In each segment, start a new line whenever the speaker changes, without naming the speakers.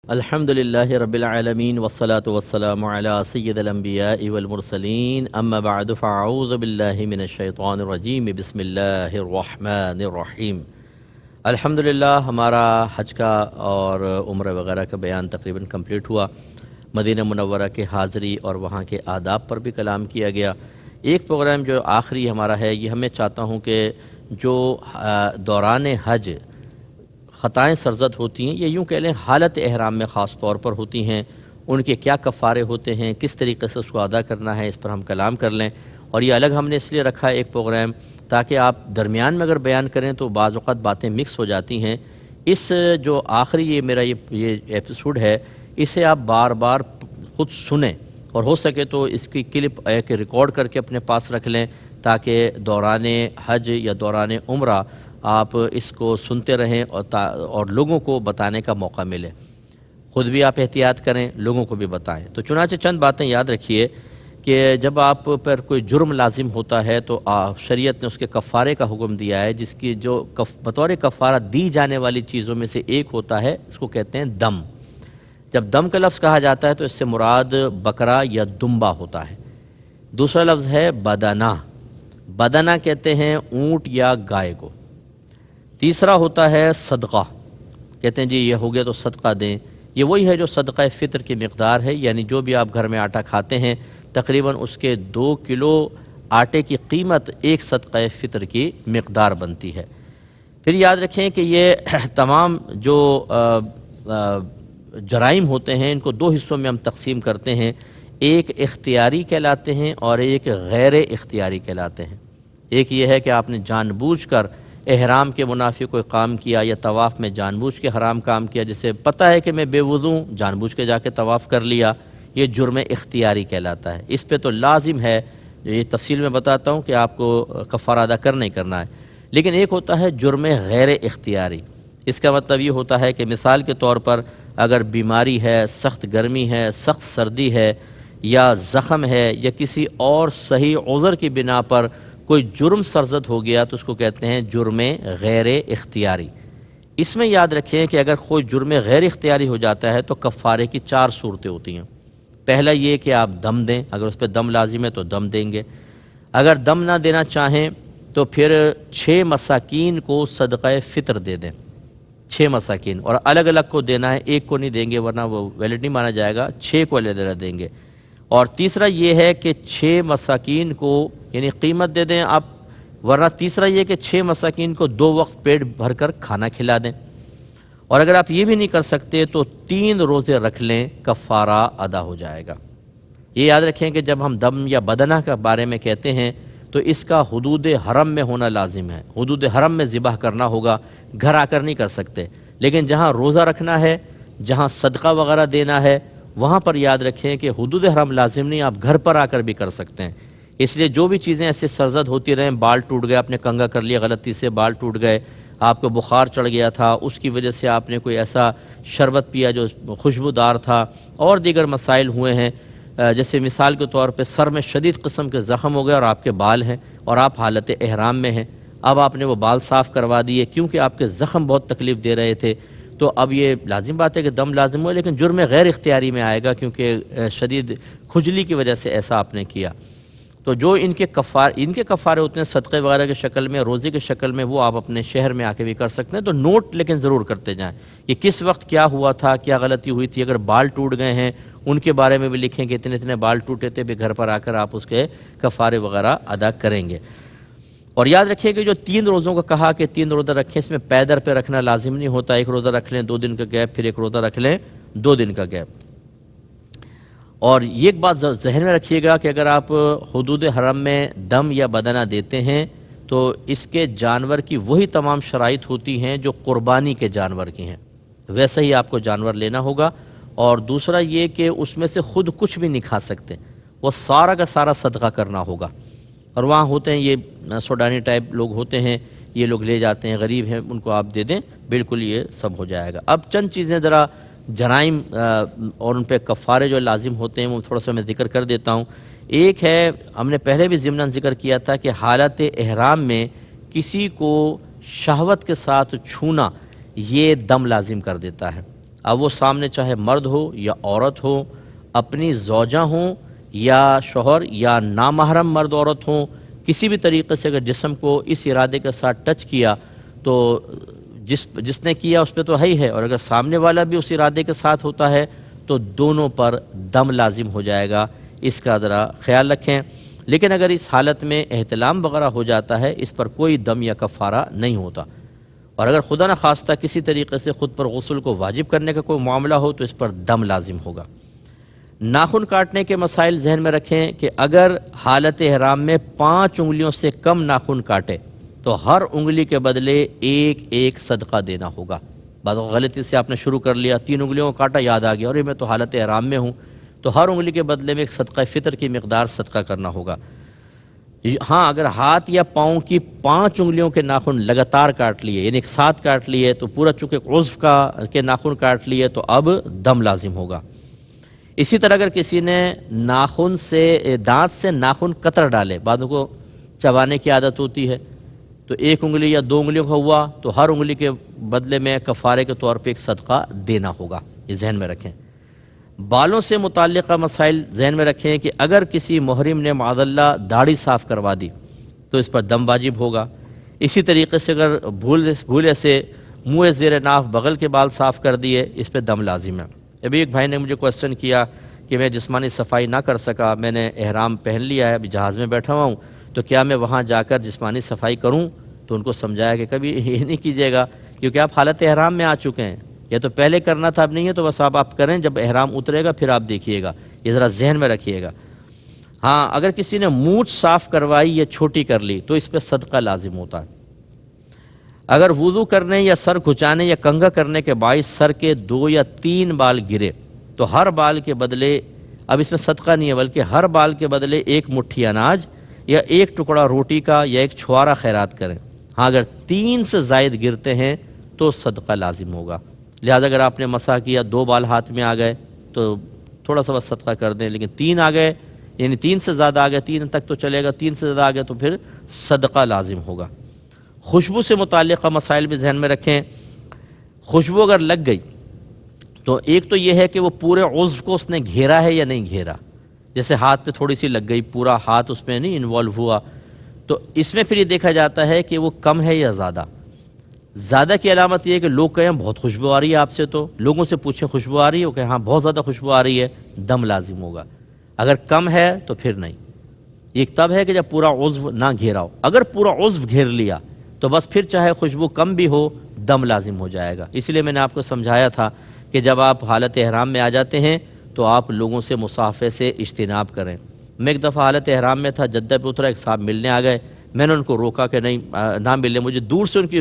الحمدللہ رب العالمین والصلاة والسلام علی سید الانبیاء والمرسلین اما بعد فاعوذ باللہ من الشیطان الرجیم بسم اللہ الرحمن الرحیم۔ الحمدللہ ہمارا حج کا اور عمرہ وغیرہ کا بیان تقریباً کمپلیٹ ہوا۔ مدینہ منورہ کے حاضری اور وہاں کے آداب پر بھی کلام کیا گیا۔ ایک پروگرام جو آخری ہمارا ہے، یہ میں چاہتا ہوں کہ جو دوران حج خطائیں سرزد ہوتی ہیں، یہ یوں کہہ لیں حالت احرام میں خاص طور پر ہوتی ہیں، ان کے کیا کفارے ہوتے ہیں، کس طریقے سے اس کو ادا کرنا ہے، اس پر ہم کلام کر لیں۔ اور یہ الگ ہم نے اس لیے رکھا ہے ایک پروگرام، تاکہ آپ درمیان میں اگر بیان کریں تو بعض اوقات باتیں مکس ہو جاتی ہیں۔ اس جو آخری یہ میرا یہ ایپیسوڈ ہے، اسے آپ بار بار خود سنیں، اور ہو سکے تو اس کی کلپ ایک ریکارڈ کر کے اپنے پاس رکھ لیں، تاکہ دوران حج یا دوران عمرہ آپ اس کو سنتے رہیں اور لوگوں کو بتانے کا موقع ملے۔ خود بھی آپ احتیاط کریں، لوگوں کو بھی بتائیں۔ تو چنانچہ چند باتیں یاد رکھیے کہ جب آپ پر کوئی جرم لازم ہوتا ہے تو شریعت نے اس کے کفارے کا حکم دیا ہے، جس کی جو بطور کفارہ دی جانے والی چیزوں میں سے ایک ہوتا ہے، اس کو کہتے ہیں دم۔ جب دم کا لفظ کہا جاتا ہے تو اس سے مراد بکرا یا دمبا ہوتا ہے۔ دوسرا لفظ ہے بدنہ۔ بدنہ کہتے ہیں اونٹ یا گائے کو۔ تیسرا ہوتا ہے صدقہ، کہتے ہیں جی یہ ہو گیا تو صدقہ دیں۔ یہ وہی ہے جو صدقہ فطر کی مقدار ہے، یعنی جو بھی آپ گھر میں آٹا کھاتے ہیں تقریباً اس کے 2 کلو آٹے کی قیمت ایک صدقہ فطر کی مقدار بنتی ہے۔ پھر یاد رکھیں کہ یہ تمام جو جرائم ہوتے ہیں ان کو 2 حصوں میں ہم تقسیم کرتے ہیں، ایک اختیاری کہلاتے ہیں اور ایک غیر اختیاری کہلاتے ہیں۔ ایک یہ ہے کہ آپ نے جان بوجھ کر احرام کے منافی کوئی کام کیا یا طواف میں جان بوجھ کے حرام کام کیا، جسے پتہ ہے کہ میں بے وضو ہوں، جان بوجھ کے جا کے طواف کر لیا، یہ جرم اختیاری کہلاتا ہے۔ اس پہ تو لازم ہے، یہ تفصیل میں بتاتا ہوں کہ آپ کو کفارہ ادا کرنا ہی کرنا ہے۔ لیکن ایک ہوتا ہے جرم غیر اختیاری۔ اس کا مطلب یہ ہوتا ہے کہ مثال کے طور پر اگر بیماری ہے، سخت گرمی ہے، سخت سردی ہے، یا زخم ہے، یا کسی اور صحیح عذر کی بنا پر کوئی جرم سرزد ہو گیا تو اس کو کہتے ہیں جرم غیر اختیاری۔ اس میں یاد رکھیں کہ اگر کوئی جرم غیر اختیاری ہو جاتا ہے تو کفارے کی 4 صورتیں ہوتی ہیں۔ پہلا یہ کہ آپ دم دیں، اگر اس پہ دم لازم ہے تو دم دیں گے۔ اگر دم نہ دینا چاہیں تو پھر 6 مساکین کو صدقہ فطر دے دیں۔ 6 مساکین، اور الگ الگ کو دینا ہے، ایک کو نہیں دیں گے ورنہ وہ ویلڈ نہیں مانا جائے گا، 6 کو الگ الگ دیں گے۔ اور تیسرا یہ ہے کہ 6 مساکین کو یعنی قیمت دے دیں آپ، ورنہ تیسرا یہ کہ 6 مساکین کو 2 وقت پیٹ بھر کر کھانا کھلا دیں۔ اور اگر آپ یہ بھی نہیں کر سکتے تو 3 روزے رکھ لیں، کفارہ ادا ہو جائے گا۔ یہ یاد رکھیں کہ جب ہم دم یا بدنہ کے بارے میں کہتے ہیں تو اس کا حدود حرم میں ہونا لازم ہے، حدود حرم میں ذبح کرنا ہوگا، گھر آ کر نہیں کر سکتے۔ لیکن جہاں روزہ رکھنا ہے، جہاں صدقہ وغیرہ دینا ہے، وہاں پر یاد رکھیں کہ حدود حرم لازم نہیں، آپ گھر پر آ کر بھی کر سکتے ہیں۔ اس لیے جو بھی چیزیں ایسے سرزد ہوتی رہیں، بال ٹوٹ گئے، آپ نے کنگھا کر لیا غلطی سے، بال ٹوٹ گئے، آپ کو بخار چڑھ گیا تھا، اس کی وجہ سے آپ نے کوئی ایسا شربت پیا جو خوشبودار تھا، اور دیگر مسائل ہوئے ہیں، جیسے مثال کے طور پہ سر میں شدید قسم کے زخم ہو گئے اور آپ کے بال ہیں اور آپ حالت احرام میں ہیں، اب آپ نے وہ بال صاف کروا دیے کیونکہ آپ کے زخم بہت تکلیف دے رہے تھے، تو اب یہ لازم بات ہے کہ دم لازم ہو، لیکن جرم غیر اختیاری میں آئے گا کیونکہ شدید کھجلی کی وجہ سے ایسا آپ نے کیا۔ تو جو ان کے کفارے ہوتے ہیں صدقے وغیرہ کی شکل میں، روزے کی شکل میں، وہ آپ اپنے شہر میں آ کے بھی کر سکتے ہیں۔ تو نوٹ لیکن ضرور کرتے جائیں کہ کس وقت کیا ہوا تھا، کیا غلطی ہوئی تھی۔ اگر بال ٹوٹ گئے ہیں ان کے بارے میں بھی لکھیں کہ اتنے اتنے بال ٹوٹے تھے، بھی گھر پر آ کر آپ اس کے کفارے وغیرہ ادا کریں گے۔ اور یاد رکھیں کہ جو 3 روزوں کا کہا کہ 3 روزہ رکھیں، اس میں پیدر پہ رکھنا لازم نہیں ہوتا، 1 روزہ رکھ لیں 2 دن کا گیپ، پھر 1 روزہ رکھ لیں 2 دن کا گیپ۔ اور یہ ایک بات ذہن میں رکھیے گا کہ اگر آپ حدود حرم میں دم یا بدنہ دیتے ہیں تو اس کے جانور کی وہی تمام شرائط ہوتی ہیں جو قربانی کے جانور کی ہیں، ویسے ہی آپ کو جانور لینا ہوگا۔ اور دوسرا یہ کہ اس میں سے خود کچھ بھی نہیں کھا سکتے، وہ سارا کا سارا صدقہ کرنا ہوگا۔ اور وہاں ہوتے ہیں یہ سوڈانی ٹائپ لوگ ہوتے ہیں، یہ لوگ لے جاتے ہیں، غریب ہیں، ان کو آپ دے دیں، بالکل یہ سب ہو جائے گا۔ اب چند چیزیں ذرا جرائم اور ان پہ کفارے جو لازم ہوتے ہیں وہ تھوڑا سا میں ذکر کر دیتا ہوں۔ ایک ہے، ہم نے پہلے بھی ضمناً ذکر کیا تھا کہ حالت احرام میں کسی کو شہوت کے ساتھ چھونا یہ دم لازم کر دیتا ہے۔ اب وہ سامنے چاہے مرد ہو یا عورت ہو، اپنی زوجہ ہوں یا شوہر یا نامحرم مرد عورت ہوں، کسی بھی طریقے سے اگر جسم کو اس ارادے کے ساتھ ٹچ کیا تو جس نے کیا اس پہ تو ہے، اور اگر سامنے والا بھی اس ارادے کے ساتھ ہوتا ہے تو دونوں پر دم لازم ہو جائے گا، اس کا ذرا خیال رکھیں۔ لیکن اگر اس حالت میں احتلام وغیرہ ہو جاتا ہے، اس پر کوئی دم یا کفارہ نہیں ہوتا، اور اگر خدا نخواستہ کسی طریقے سے خود پر غسل کو واجب کرنے کا کوئی معاملہ ہو تو اس پر دم لازم ہوگا۔ ناخن کاٹنے کے مسائل ذہن میں رکھیں کہ اگر حالت احرام میں 5 انگلیوں سے کم ناخن کاٹے تو ہر انگلی کے بدلے ایک ایک صدقہ دینا ہوگا۔ بعض غلطی سے آپ نے شروع کر لیا، 3 انگلیوں کو کاٹا، یاد آ گیا اور میں تو حالت احرام میں ہوں، تو ہر انگلی کے بدلے میں ایک صدقہ فطر کی مقدار صدقہ کرنا ہوگا۔ ہاں اگر ہاتھ یا پاؤں کی 5 انگلیوں کے ناخن لگاتار کاٹ لیے، یعنی ایک ساتھ کاٹ لیے، تو پورا چونکہ عضو کے ناخن کاٹ لیے تو اب دم لازم ہوگا۔ اسی طرح اگر کسی نے دانت سے ناخن قطر ڈالے، بعضوں کو چبانے کی عادت ہوتی ہے، تو 1 انگلی یا 2 انگلیوں کا ہوا تو ہر انگلی کے بدلے میں کفارے کے طور پہ ایک صدقہ دینا ہوگا، یہ ذہن میں رکھیں۔ بالوں سے متعلقہ مسائل ذہن میں رکھیں کہ اگر کسی محرم نے معاذ اللہ داڑھی صاف کروا دی تو اس پر دم واجب ہوگا۔ اسی طریقے سے اگر بھولے سے منہ زیر ناف بغل کے بال صاف کر دیے، اس پہ دم لازم ہے۔ ابھی ایک بھائی نے مجھے کوسچن کیا کہ میں جسمانی صفائی نہ کر سکا، میں نے احرام پہن لیا ہے، ابھی جہاز میں بیٹھا ہوا ہوں، تو کیا میں وہاں جا کر جسمانی صفائی کروں؟ تو ان کو سمجھایا کہ کبھی یہ نہیں کیجیے گا، کیونکہ آپ حالت احرام میں آ چکے ہیں، یہ تو پہلے کرنا تھا، اب نہیں ہے، تو بس آپ کریں، جب احرام اترے گا پھر آپ دیکھیے گا، یہ ذرا ذہن میں رکھیے گا۔ ہاں اگر کسی نے مونچھ صاف کروائی یا چھوٹی کر لی تو اس پہ صدقہ لازم ہوتا ہے۔ اگر وضو کرنے یا سر کھچانے یا کنگھا کرنے کے باعث سر کے 2 یا 3 بال گرے تو ہر بال کے بدلے، اب اس میں صدقہ نہیں ہے بلکہ ہر بال کے بدلے 1 مٹھی اناج یا 1 ٹکڑا روٹی کا یا 1 چھوارا خیرات کریں۔ ہاں اگر 3 سے زائد گرتے ہیں تو صدقہ لازم ہوگا، لہذا اگر آپ نے مسح کیا 2 بال ہاتھ میں آ گئے تو تھوڑا سا بس صدقہ کر دیں، لیکن 3 آ گئے، یعنی 3 سے زیادہ آ گئے، 3 تک تو چلے گا، 3 سے زیادہ آ گئے تو پھر صدقہ لازم ہوگا۔ خوشبو سے متعلقہ مسائل بھی ذہن میں رکھیں۔ خوشبو اگر لگ گئی تو ایک تو یہ ہے کہ وہ پورے عضو کو اس نے گھیرا ہے یا نہیں گھیرا، جیسے ہاتھ پہ تھوڑی سی لگ گئی، پورا ہاتھ اس میں نہیں انوالو ہوا، تو اس میں پھر یہ دیکھا جاتا ہے کہ وہ کم ہے یا زیادہ۔ زیادہ کی علامت یہ ہے کہ لوگ کہیں بہت خوشبو آ رہی ہے آپ سے، تو لوگوں سے پوچھیں خوشبو آ رہی ہے، وہ کہیں ہاں بہت زیادہ خوشبو آ رہی ہے، دم لازم ہوگا۔ اگر کم ہے تو پھر نہیں، یہ تب ہے کہ جب پورا عضو نہ گھیرا ہو۔ اگر پورا عضو گھیر لیا تو بس پھر چاہے خوشبو کم بھی ہو دم لازم ہو جائے گا۔ اس لیے میں نے آپ کو سمجھایا تھا کہ جب آپ حالت احرام میں آ جاتے ہیں تو آپ لوگوں سے مصافحے سے اجتناب کریں۔ میں ایک دفعہ حالت احرام میں تھا، جدہ پہ اترا، ایک صاحب ملنے آ گئے، میں نے ان کو روکا کہ نہیں نہ ملے، مجھے دور سے ان کی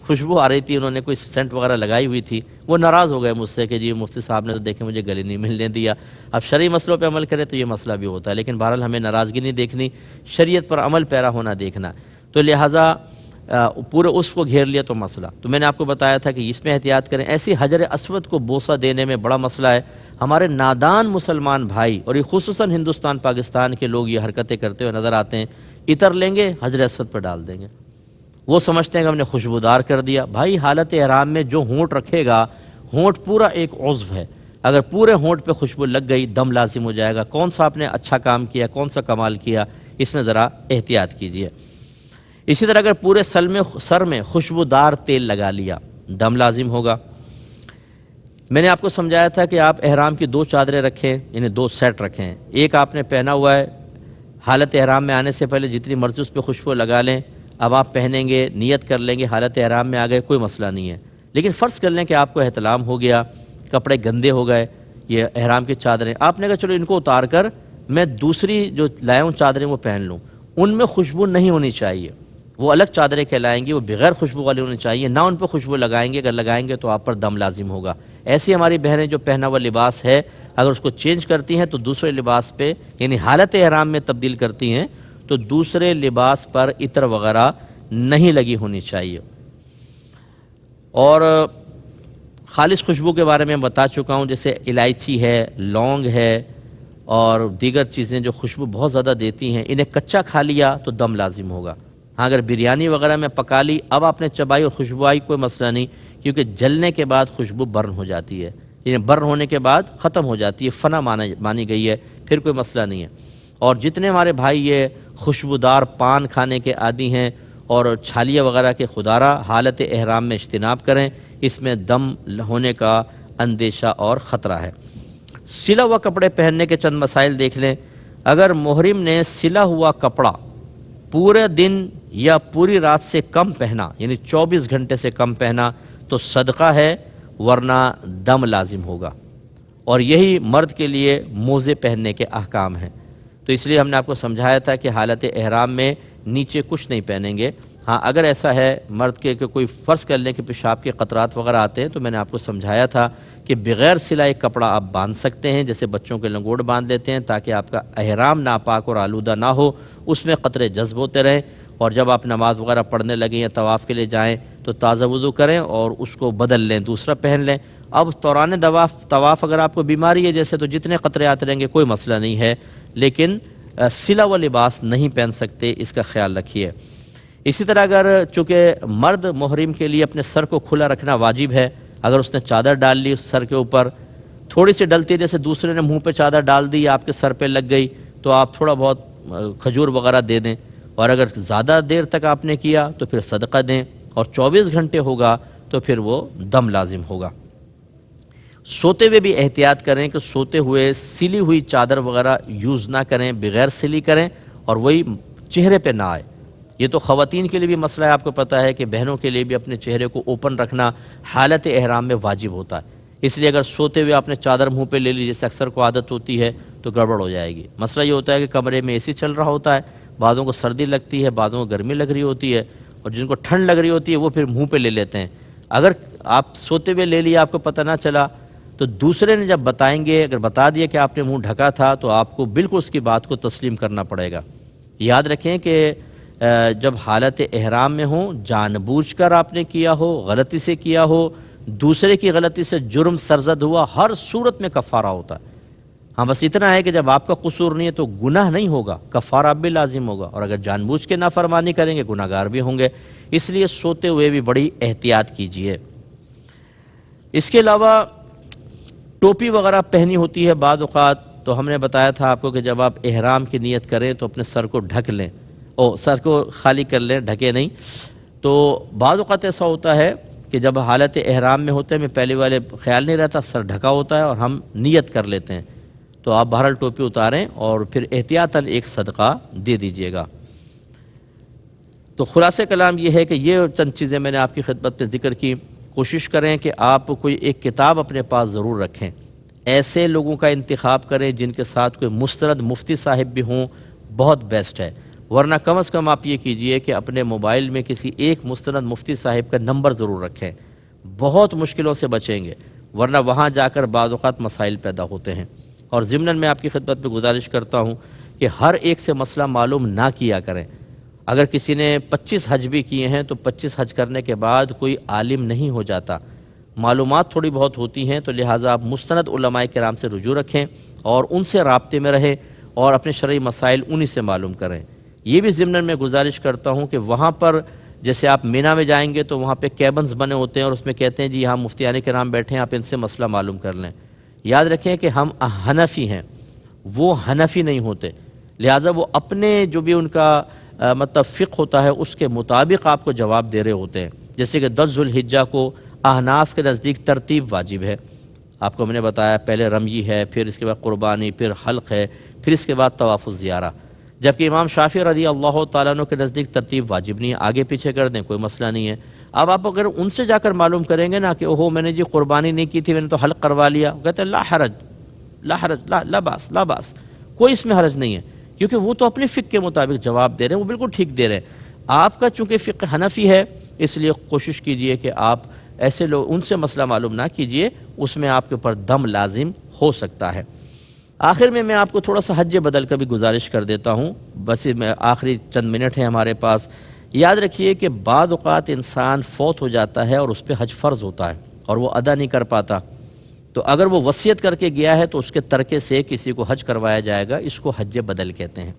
خوشبو آ رہی تھی، انہوں نے کوئی سینٹ وغیرہ لگائی ہوئی تھی، وہ ناراض ہو گئے مجھ سے کہ جی مفتی صاحب نے تو دیکھیں مجھے گلے نہیں ملنے دیا۔ اب شرعی مسئلوں پہ عمل کرے تو یہ مسئلہ بھی ہوتا ہے، لیکن بہرحال ہمیں ناراضگی نہیں دیکھنی، شریعت پر عمل پیرا ہونا دیکھنا، تو لہٰذا پورے اس کو گھیر لیا تو مسئلہ، تو میں نے آپ کو بتایا تھا کہ اس میں احتیاط کریں۔ ایسی حجر اسود کو بوسہ دینے میں بڑا مسئلہ ہے، ہمارے نادان مسلمان بھائی اور یہ خصوصاً ہندوستان پاکستان کے لوگ یہ حرکتیں کرتے ہوئے نظر آتے ہیں، عطر لیں گے حجر اسود پر ڈال دیں گے، وہ سمجھتے ہیں کہ ہم نے خوشبودار کر دیا۔ بھائی حالت احرام میں جو ہونٹ رکھے گا، ہونٹ پورا ایک عضو ہے، اگر پورے ہونٹ پہ خوشبو لگ گئی دم لازم ہو جائے گا۔ کون سا آپ نے اچھا کام کیا، کون سا کمال کیا، اس میں ذرا احتیاط کیجیے۔ اسی طرح اگر پورے سر میں خوشبودار تیل لگا لیا دم لازم ہوگا۔ میں نے آپ کو سمجھایا تھا کہ آپ احرام کی 2 چادریں رکھیں، یعنی 2 سیٹ رکھیں، ایک آپ نے پہنا ہوا ہے، حالت احرام میں آنے سے پہلے جتنی مرضی اس پہ خوشبو لگا لیں، اب آپ پہنیں گے، نیت کر لیں گے، حالت احرام میں آ گئے، کوئی مسئلہ نہیں ہے۔ لیکن فرض کر لیں کہ آپ کو احتلام ہو گیا، کپڑے گندے ہو گئے، یہ احرام کی چادریں، آپ نے کہا چلو ان کو اتار کر میں دوسری جو لایا ہوں چادریں وہ پہن لوں، ان میں خوشبو نہیں ہونی چاہیے، وہ الگ چادریں کہلائیں گی، وہ بغیر خوشبو والی ہونی چاہیے، نہ ان پہ خوشبو لگائیں گے، اگر لگائیں گے تو آپ پر دم لازم ہوگا۔ ایسی ہماری بہنیں جو پہنا ہوا لباس ہے اگر اس کو چینج کرتی ہیں تو دوسرے لباس پہ، یعنی حالت احرام میں تبدیل کرتی ہیں تو دوسرے لباس پر عطر وغیرہ نہیں لگی ہونی چاہیے۔ اور خالص خوشبو کے بارے میں بتا چکا ہوں، جیسے الائچی ہے، لونگ ہے اور دیگر چیزیں جو خوشبو بہت زیادہ دیتی ہیں، انہیں کچا کھا لیا تو دم لازم ہوگا۔ ہاں اگر بریانی وغیرہ میں پکا لی، اب آپ نے چبائی اور خوشبو آئی، کوئی مسئلہ نہیں، کیونکہ جلنے کے بعد خوشبو برن ہو جاتی ہے، یعنی برن ہونے کے بعد ختم ہو جاتی ہے، فنا مانی گئی ہے، پھر کوئی مسئلہ نہیں ہے۔ اور جتنے ہمارے بھائی یہ خوشبودار پان کھانے کے عادی ہیں اور چھالیہ وغیرہ کے خودارہ، حالت احرام میں اجتناب کریں، اس میں دم ہونے کا اندیشہ اور خطرہ ہے۔ سلا ہوا کپڑے پہننے کے چند مسائل دیکھ لیں۔ اگر محرم نے سلا ہوا کپڑا پورے دن یا پوری رات سے کم پہنا، یعنی 24 گھنٹے سے کم پہنا، تو صدقہ ہے، ورنہ دم لازم ہوگا۔ اور یہی مرد کے لیے موزے پہننے کے احکام ہیں۔ تو اس لیے ہم نے آپ کو سمجھایا تھا کہ حالت احرام میں نیچے کچھ نہیں پہنیں گے۔ ہاں اگر ایسا ہے مرد کے کہ کوئی فرض کر لیں کہ پیشاب کے قطرات وغیرہ آتے ہیں، تو میں نے آپ کو سمجھایا تھا کہ بغیر سلائے کپڑا آپ باندھ سکتے ہیں، جیسے بچوں کے لنگوٹ باندھ لیتے ہیں، تاکہ آپ کا احرام ناپاک اور آلودہ نہ ہو، اس میں قطرے جذب ہوتے رہیں، اور جب آپ نماز وغیرہ پڑھنے لگیں یا طواف کے لیے جائیں تو تازہ وضو کریں اور اس کو بدل لیں، دوسرا پہن لیں۔ اب دوران طواف اگر آپ کو بیماری ہے جیسے، تو جتنے قطرے آتے رہیں گے کوئی مسئلہ نہیں ہے، لیکن سلا و لباس نہیں پہن سکتے، اس کا خیال رکھیے۔ اسی طرح اگر چونکہ مرد محرم کے لیے اپنے سر کو کھلا رکھنا واجب ہے، اگر اس نے چادر ڈال لی اس سر کے اوپر، تھوڑی سی ڈلتی جیسے دوسرے نے منہ پہ چادر ڈال دی، آپ کے سر پہ لگ گئی، تو آپ تھوڑا بہت کھجور وغیرہ دے دیں، اور اگر زیادہ دیر تک آپ نے کیا تو پھر صدقہ دیں، اور 24 گھنٹے ہوگا تو پھر وہ دم لازم ہوگا۔ سوتے ہوئے بھی احتیاط کریں کہ سوتے ہوئے سلی ہوئی چادر وغیرہ یوز نہ کریں، بغیر سلی کریں، اور وہی چہرے پہ نہ آئے۔ یہ تو خواتین کے لیے بھی مسئلہ ہے، آپ کو پتہ ہے کہ بہنوں کے لیے بھی اپنے چہرے کو اوپن رکھنا حالت احرام میں واجب ہوتا ہے۔ اس لیے اگر سوتے ہوئے آپ نے چادر منہ پہ لے لی، جیسے اکثر کو عادت ہوتی ہے، تو گڑبڑ ہو جائے گی۔ مسئلہ یہ ہوتا ہے کہ کمرے میں اے سی چل رہا ہوتا ہے، بعضوں کو سردی لگتی ہے، بعضوں کو گرمی لگ رہی ہوتی ہے، اور جن کو ٹھنڈ لگ رہی ہوتی ہے وہ پھر منہ پہ لے لیتے ہیں۔ اگر آپ سوتے ہوئے لے لیا، آپ کو پتہ نہ چلا، تو دوسرے نے جب بتائیں گے، اگر بتا دیا کہ آپ نے منہ ڈھکا تھا، تو آپ کو بالکل اس کی بات کو تسلیم کرنا پڑے گا۔ یاد رکھیں کہ جب حالت احرام میں ہوں، جان بوجھ کر آپ نے کیا ہو، غلطی سے کیا ہو، دوسرے کی غلطی سے جرم سرزد ہوا، ہر صورت میں کفارہ ہوتا ہے۔ ہاں بس اتنا ہے کہ جب آپ کا قصور نہیں ہے تو گناہ نہیں ہوگا، کفارہ بھی لازم ہوگا، اور اگر جان بوجھ کے نافرمانی کریں گے گناہ گار بھی ہوں گے۔ اس لیے سوتے ہوئے بھی بڑی احتیاط کیجیے۔ اس کے علاوہ ٹوپی وغیرہ پہنی ہوتی ہے بعض اوقات، تو ہم نے بتایا تھا آپ کو کہ جب آپ احرام کی نیت کریں تو اپنے سر کو ڈھک لیں، سر کو خالی کر لیں، ڈھکے نہیں۔ تو بعض اوقات ایسا ہوتا ہے کہ جب حالت احرام میں ہوتے ہیں، میں پہلے والے خیال نہیں رہتا، سر ڈھکا ہوتا ہے اور ہم نیت کر لیتے ہیں، تو آپ بہرحال ٹوپی اتاریں اور پھر احتیاطاً ایک صدقہ دے دیجئے گا۔ تو خلاصہ کلام یہ ہے کہ یہ چند چیزیں میں نے آپ کی خدمت میں ذکر کی۔ کوشش کریں کہ آپ کوئی ایک کتاب اپنے پاس ضرور رکھیں، ایسے لوگوں کا انتخاب کریں جن کے ساتھ کوئی مستند مفتی صاحب بھی ہوں، بہت بیسٹ ہے، ورنہ کم از کم آپ یہ کیجئے کہ اپنے موبائل میں کسی ایک مستند مفتی صاحب کا نمبر ضرور رکھیں، بہت مشکلوں سے بچیں گے، ورنہ وہاں جا کر بعض اوقات مسائل پیدا ہوتے ہیں۔ اور ضمناً میں آپ کی خدمت میں گزارش کرتا ہوں کہ ہر ایک سے مسئلہ معلوم نہ کیا کریں۔ اگر کسی نے 25 حج بھی کیے ہیں تو 25 حج کرنے کے بعد کوئی عالم نہیں ہو جاتا، معلومات تھوڑی بہت ہوتی ہیں، تو لہٰذا آپ مستند علماء کرام سے رجوع رکھیں اور ان سے رابطے میں رہیں اور اپنے شرعی مسائل انہی سے معلوم کریں۔ یہ بھی ضمناً میں گزارش کرتا ہوں کہ وہاں پر جیسے آپ مینا میں جائیں گے تو وہاں پہ کیبنز بنے ہوتے ہیں اور اس میں کہتے ہیں جی یہاں مفتیان کرام بیٹھے ہیں، آپ ان سے مسئلہ معلوم کر لیں۔ یاد رکھیں کہ ہم حنفی ہیں، وہ حنفی نہیں ہوتے، لہٰذا وہ اپنے جو بھی ان کا مطلب فقہ ہوتا ہے اس کے مطابق آپ کو جواب دے رہے ہوتے ہیں۔ جیسے کہ 10 ذوالحجہ کو احناف کے نزدیک ترتیب واجب ہے، آپ کو میں نے بتایا، پہلے رمی ہے، پھر اس کے بعد قربانی، پھر حلق ہے، پھر اس کے بعد طواف الزیارہ، جبکہ امام شافعی رضی اللہ تعالیٰ عنہ کے نزدیک ترتیب واجب نہیں ہے، آگے پیچھے کر دیں کوئی مسئلہ نہیں ہے۔ اب آپ اگر ان سے جا کر معلوم کریں گے نا کہ اوہو میں نے جی قربانی نہیں کی تھی، میں نے تو حلق کروا لیا، کہتے ہیں لا حرج لا حرج لا باس لا باس، کوئی اس میں حرج نہیں ہے، کیونکہ وہ تو اپنے فقہ کے مطابق جواب دے رہے ہیں، وہ بالکل ٹھیک دے رہے ہیں۔ آپ کا چونکہ فقہ حنفی ہے، اس لیے کوشش کیجئے کہ آپ ایسے لوگ ان سے مسئلہ معلوم نہ کیجئے، اس میں آپ کے اوپر دم لازم ہو سکتا ہے۔ آخر میں آپ کو تھوڑا سا حج بدل کا بھی گزارش کر دیتا ہوں، بس میں آخری چند منٹ ہیں ہمارے پاس۔ یاد رکھیے کہ بعض اوقات انسان فوت ہو جاتا ہے اور اس پہ حج فرض ہوتا ہے اور وہ ادا نہیں کر پاتا، تو اگر وہ وصیت کر کے گیا ہے تو اس کے ترکے سے کسی کو حج کروایا جائے گا، اس کو حج بدل کہتے ہیں۔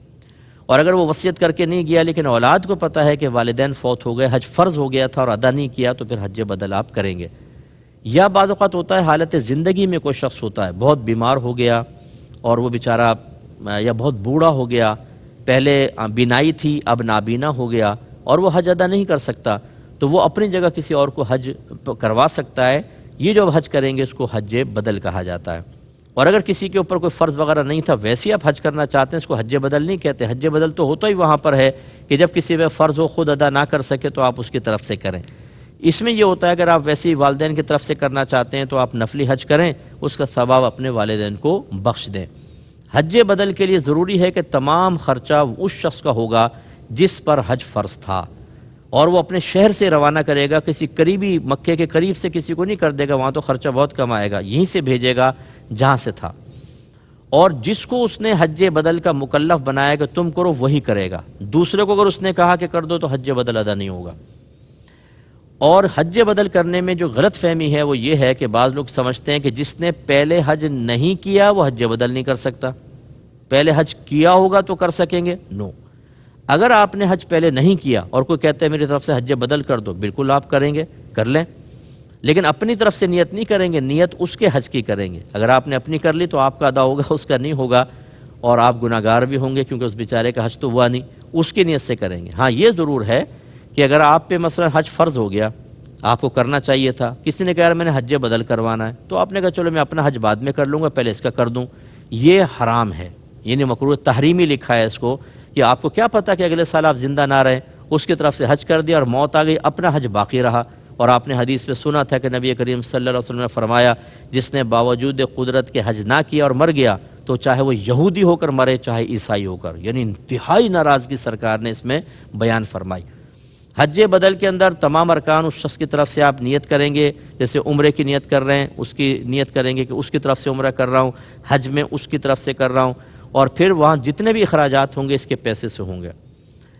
اور اگر وہ وصیت کر کے نہیں گیا لیکن اولاد کو پتہ ہے کہ والدین فوت ہو گئے، حج فرض ہو گیا تھا اور ادا نہیں کیا، تو پھر حج بدل آپ کریں گے۔ یا بعض اوقات ہوتا ہے حالت زندگی میں کوئی شخص ہوتا ہے بہت بیمار ہو گیا اور وہ بیچارہ یا بہت بوڑھا ہو گیا، پہلے بینائی تھی اب نابینا ہو گیا اور وہ حج ادا نہیں کر سکتا، تو وہ اپنی جگہ کسی اور کو حج کروا سکتا ہے۔ یہ جو حج کریں گے اس کو حج بدل کہا جاتا ہے۔ اور اگر کسی کے اوپر کوئی فرض وغیرہ نہیں تھا، ویسے آپ حج کرنا چاہتے ہیں، اس کو حج بدل نہیں کہتے۔ حج بدل تو ہوتا ہی وہاں پر ہے کہ جب کسی پہ فرض ہو خود ادا نہ کر سکے تو آپ اس کی طرف سے کریں۔ اس میں یہ ہوتا ہے اگر آپ ویسے ہی والدین کی طرف سے کرنا چاہتے ہیں تو آپ نفلی حج کریں، اس کا ثواب اپنے والدین کو بخش دیں۔ حج بدل کے لیے ضروری ہے کہ تمام خرچہ اس شخص کا ہوگا جس پر حج فرض تھا، اور وہ اپنے شہر سے روانہ کرے گا، کسی قریبی مکے کے قریب سے کسی کو نہیں کر دے گا، وہاں تو خرچہ بہت کم آئے گا، یہیں سے بھیجے گا جہاں سے تھا۔ اور جس کو اس نے حج بدل کا مکلف بنایا کہ تم کرو وہی کرے گا، دوسرے کو اگر اس نے کہا کہ کر دو تو حج بدل ادا نہیں ہوگا۔ اور حج بدل کرنے میں جو غلط فہمی ہے وہ یہ ہے کہ بعض لوگ سمجھتے ہیں کہ جس نے پہلے حج نہیں کیا وہ حج بدل نہیں کر سکتا، پہلے حج کیا ہوگا تو کر سکیں گے۔ نو، اگر آپ نے حج پہلے نہیں کیا اور کوئی کہتا ہے میری طرف سے حج بدل کر دو، بالکل آپ کریں گے، کر لیں، لیکن اپنی طرف سے نیت نہیں کریں گے، نیت اس کے حج کی کریں گے۔ اگر آپ نے اپنی کر لی تو آپ کا ادا ہوگا، اس کا نہیں ہوگا، اور آپ گناہ گار بھی ہوں گے کیونکہ اس بیچارے کا حج تو ہوا نہیں، اس کی نیت سے کریں گے۔ ہاں یہ ضرور ہے کہ اگر آپ پہ مثلا حج فرض ہو گیا، آپ کو کرنا چاہیے تھا، کسی نے کہا میں نے حج بدل کروانا ہے، تو آپ نے کہا چلو میں اپنا حج بعد میں کر لوں گا، پہلے اس کا کر دوں، یہ حرام ہے، یعنی مکروہ تحریمی لکھا ہے اس کو، کہ آپ کو کیا پتہ کہ اگلے سال آپ زندہ نہ رہیں، اس کی طرف سے حج کر دیا اور موت آ گئی، اپنا حج باقی رہا۔ اور آپ نے حدیث میں سنا تھا کہ نبی کریم صلی اللہ علیہ وسلم نے فرمایا جس نے باوجود قدرت کے حج نہ کیا اور مر گیا تو چاہے وہ یہودی ہو کر مرے چاہے عیسائی ہو کر، یعنی انتہائی ناراضگی سرکار نے اس میں بیان فرمائی۔ حج بدل کے اندر تمام ارکان اس شخص کی طرف سے آپ نیت کریں گے، جیسے عمرے کی نیت کر رہے ہیں اس کی نیت کریں گے کہ اس کی طرف سے عمرہ کر رہا ہوں، حج میں اس کی طرف سے کر رہا ہوں، اور پھر وہاں جتنے بھی اخراجات ہوں گے اس کے پیسے سے ہوں گے۔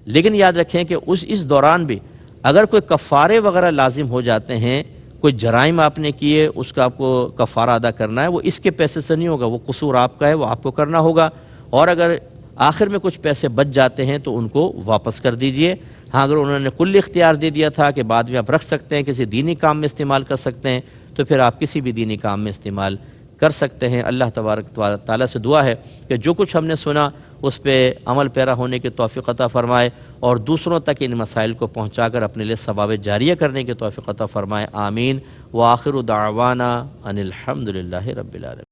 لیکن یاد رکھیں کہ اس دوران بھی اگر کوئی کفارے وغیرہ لازم ہو جاتے ہیں، کوئی جرائم آپ نے کیے اس کا آپ کو کفارہ ادا کرنا ہے، وہ اس کے پیسے سے نہیں ہوگا، وہ قصور آپ کا ہے، وہ آپ کو کرنا ہوگا، اور اگر آخر میں کچھ پیسے بچ جاتے ہیں تو ان کو واپس کر دیجئے۔ ہاں اگر انہوں نے کل اختیار دے دیا تھا کہ بعد میں آپ رکھ سکتے ہیں، کسی دینی کام میں استعمال کر سکتے ہیں، تو پھر آپ کسی بھی دینی کام میں استعمال کر سکتے ہیں۔ اللہ تبارک تعالیٰ سے دعا ہے کہ جو کچھ ہم نے سنا اس پہ عمل پیرا ہونے کی توفیق عطا فرمائے، اور دوسروں تک ان مسائل کو پہنچا کر اپنے لیے ثواب جاریہ کرنے کی توفیق عطا فرمائے۔ آمین۔ وآخر دعوانا ان الحمد للہ رب العالمین۔